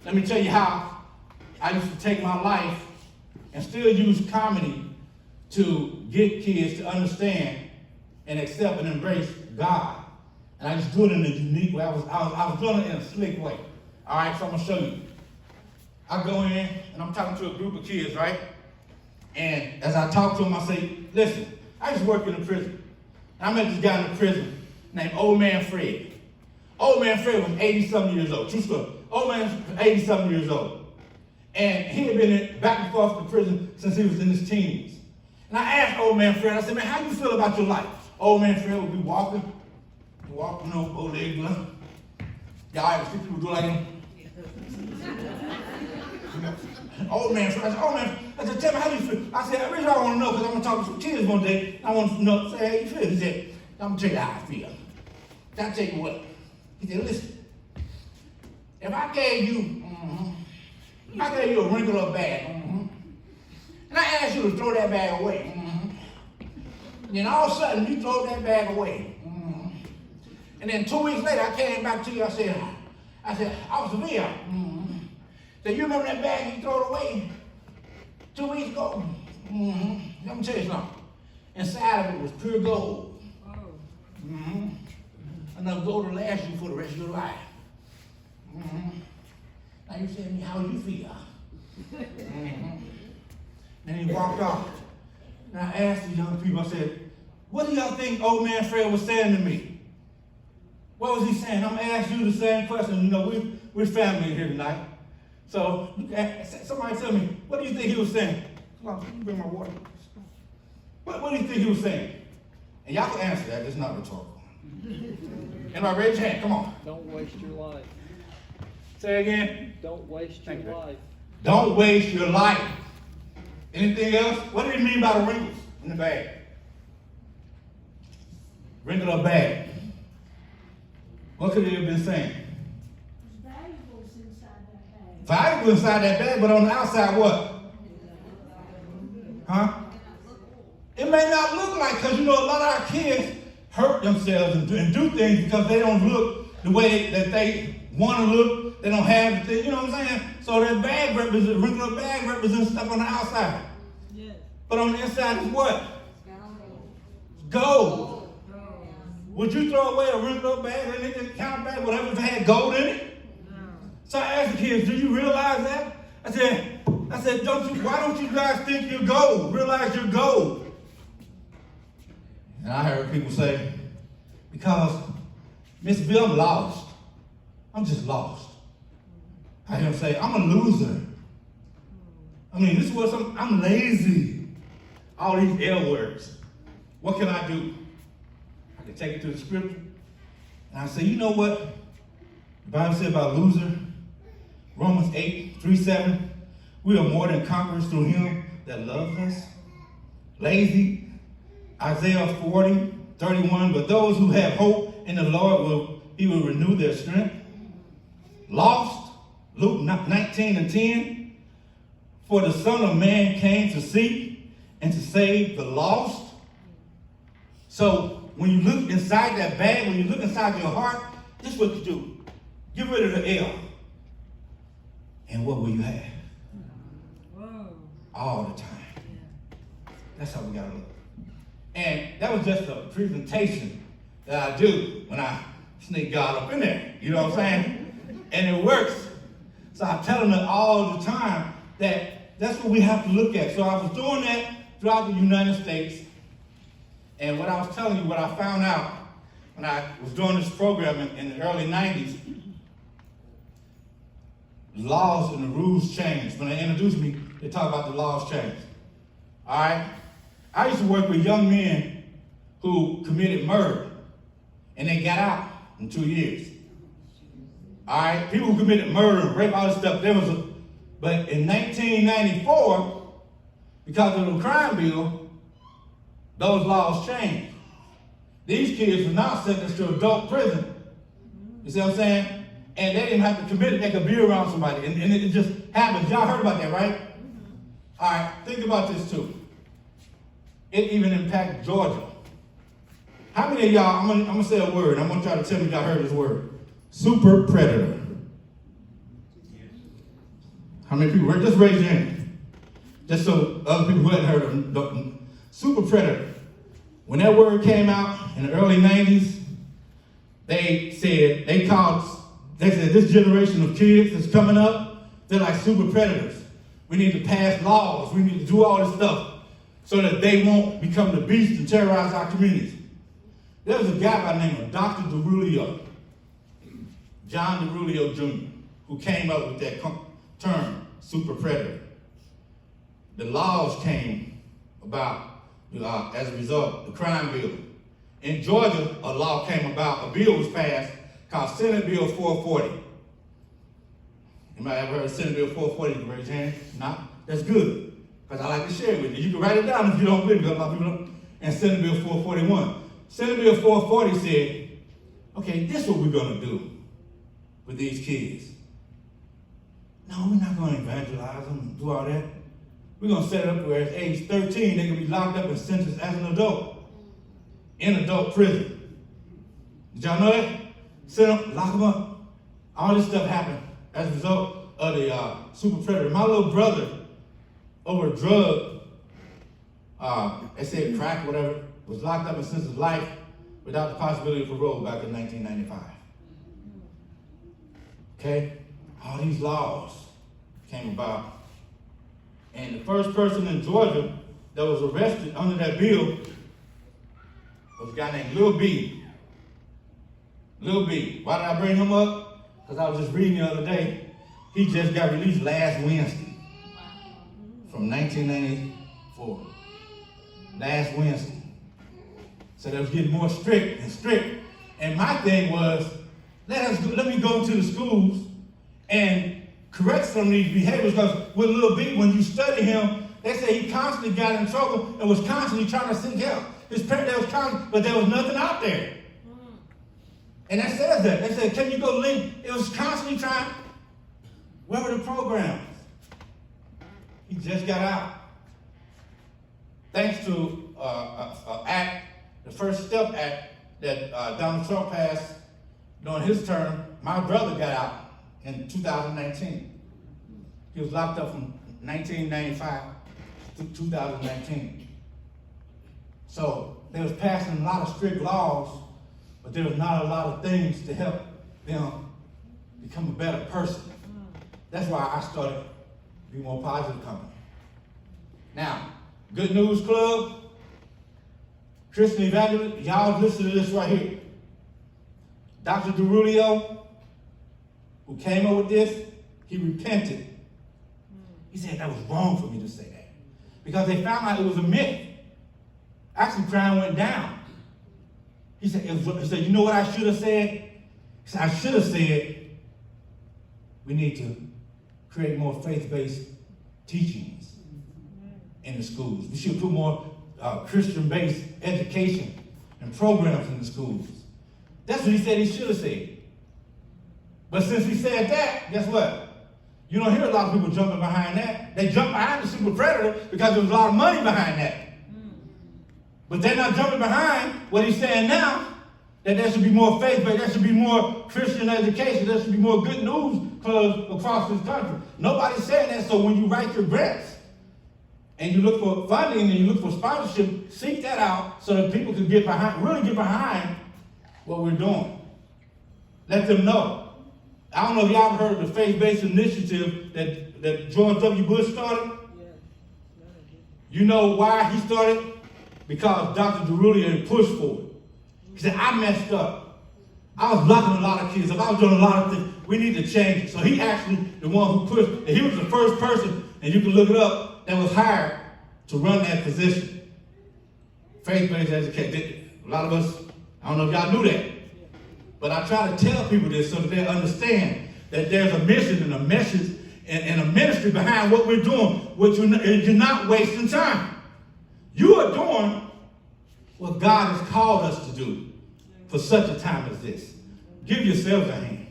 Let me tell you how I used to take my life and still use comedy to get kids to understand and accept and embrace God. And I just do it in a unique way. I was doing it in a slick way. All right, so I'm going to show you. I go in and I'm talking to a group of kids, right? And as I talk to them, I say, listen, I just work in a prison. And I met this guy in the prison named Old Man Fred. Old Man Fred was 80-something years old. True story. Old man was 80-something years old. And he had been back and forth to prison since he was in his teens. And I asked Old Man Fred, I said, man, how you feel about your life? Old Man Fred would be walking, both legs blunt. Y'all ever see people do like him? Old Man Fred, I said, tell me how you feel. I said, the reason I want to know, because I'm going to talk to some kids one day, I want to know, say, how you feel? He said, I'm going to tell you how I feel. I'll tell you what. He said, listen, if I gave you a wrinkled up bag, and I asked you to throw that bag away, and then all of a sudden you throw that bag away, and then 2 weeks later I came back to you, I said, Officer Veal, so you remember that bag you threw it away 2 weeks ago? Let me tell you something. Inside of it was pure gold. Enough gold to last you for the rest of your life. Now you say to me, how you feel? Then he walked off. And I asked the young people, I said, what do y'all think Old Man Fred was saying to me? What was he saying? I'm going to ask you the same question. You know, we're family here tonight. So somebody tell me, what do you think he was saying? Come on, bring my water. What do you think he was saying? And y'all can answer that. It's not rhetorical. Anybody raise your hand? Come on. Don't waste your life. Say again. Don't waste your life. Don't waste your life. Anything else? What do you mean by the wrinkles in the bag? Wrinkled up bag. What could he have been saying? There's valuables inside that bag. Valuable inside that bag, but on the outside what? Huh? It may not look like, because you know a lot of our kids hurt themselves and do things because they don't look the way that they want to look. They don't have the thing, you know what I'm saying? So that bag represents, wrinkled up bag represents stuff on the outside. Yes. But on the inside is what? Gold. Would you throw away a wrinkled up bag or anything, count bag, whatever, if it had gold in it? No. So I asked the kids, do you realize that? I said, why don't you guys think you're gold? Realize you're gold. And I heard people say, because Miss Bill, I'm lost. I'm just lost. I hear them say, I'm a loser. I mean, this is what I'm lazy. All these L words. What can I do? I can take it to the scripture. And I say, you know what the Bible said about loser? Romans 8:3-7. We are more than conquerors through him that loves us. Lazy. Isaiah 40:31. But those who have hope in the Lord he will renew their strength. Lost. Luke 19:10. For the Son of Man came to seek and to save the lost. So when you look inside that bag, when you look inside your heart, this is what you do. Get rid of the L. And what will you have? Whoa. All the time. That's how we got to look. And that was just a presentation that I do when I sneak God up in there. You know what I'm saying? And it works. So I'm telling them all the time that that's what we have to look at. So I was doing that throughout the United States. And what I was telling you, what I found out when I was doing this program in the early 90s, laws and the rules changed. When they introduced me, they talk about the laws changed. All right? I used to work with young men who committed murder, and they got out in 2 years. All right? People who committed murder and rape, all this stuff, but in 1994, because of the crime bill, those laws changed. These kids were now sentenced to adult prison. You see what I'm saying? And they didn't have to commit it. They could be around somebody. And it just happens. Y'all heard about that, right? All right, think about this too. It even impacted Georgia. How many of y'all, I'm gonna say a word. I want y'all to tell me if y'all heard this word. Super predator. How many people? Just raise your hand. Just so other people who hadn't heard of them. Super predator. When that word came out in the early 90s, they said this generation of kids that's coming up, they're like super predators. We need to pass laws. We need to do all this stuff so that they won't become the beast and terrorize our communities. There was a guy by the name of Dr. DeRulio, John DeRulio Jr., who came up with that term, super predator. The laws came about as a result, the crime bill. In Georgia, a law came about, a bill was passed called Senate Bill 440. Anybody ever heard of Senate Bill 440? Raise your hand. No? That's good, because I like to share it with you. You can write it down if you don't believe it, because a lot of people don't. And Senate Bill 441. Senate Bill 440 said, okay, this is what we're going to do with these kids. No, we're not going to evangelize them and do all that. We're going to set it up where at age 13, they can be locked up and sentenced as an adult in adult prison. Did y'all know that? Set them, lock them up. All this stuff happened as a result of the super predator. My little brother, over a drug, they said crack or whatever, was locked up and sentenced to life without the possibility of parole back in 1995. Okay? All these laws came about. And the first person in Georgia that was arrested under that bill was a guy named Lil B. Lil B. Why did I bring him up? Because I was just reading the other day. He just got released last Wednesday from 1994. Last Wednesday. So they was getting more strict and strict. And my thing was, let me go to the schools and correct some of these behaviors, because with Lil B, when you study him, they say he constantly got in trouble and was constantly trying to seek help. His parents, but there was nothing out there. And that says that. They said, can you go link? It was constantly trying. Where were the programs? He just got out. Thanks to act, the First Step Act that Donald Trump passed during his term, my brother got out in 2019. He was locked up from 1995 to 2019. So they was passing a lot of strict laws, but there was not a lot of things to help them become a better person. That's why I started Be More Positive Company. Now, Good News Club, Christian Evangelist, y'all listen to this right here. Dr. DeRulio, who came up with this, he repented. He said that was wrong for me to say that, because they found out it was a myth. Actually, crime went down. He said, you know what I should have said? He said, I should have said, we need to create more faith-based teachings in the schools. We should put more Christian-based education and programs in the schools. That's what he said he should have said. But since he said that, guess what? You don't hear a lot of people jumping behind that. They jump behind the super predator because there was a lot of money behind that. But they're not jumping behind what he's saying now, that there should be more faith-based, there should be more Christian education, there should be more good news clubs across this country. Nobody's saying that, so when you write your grants and you look for funding and you look for sponsorship, seek that out so that people can get behind, really get behind what we're doing. Let them know. I don't know if y'all ever heard of the faith-based initiative that George W. Bush started. You know why he started? Because Dr. DeRulio pushed for it. He said, I messed up. I was blocking a lot of kids up. I was doing a lot of things. We need to change it. So he actually, the one who pushed, and he was the first person, and you can look it up, that was hired to run that position. Faith-based education. A lot of us, I don't know if y'all knew that. But I try to tell people this so that they understand that there's a mission and a message and a ministry behind what we're doing, which you're not wasting time. You are doing what God has called us to do for such a time as this. Give yourselves a hand.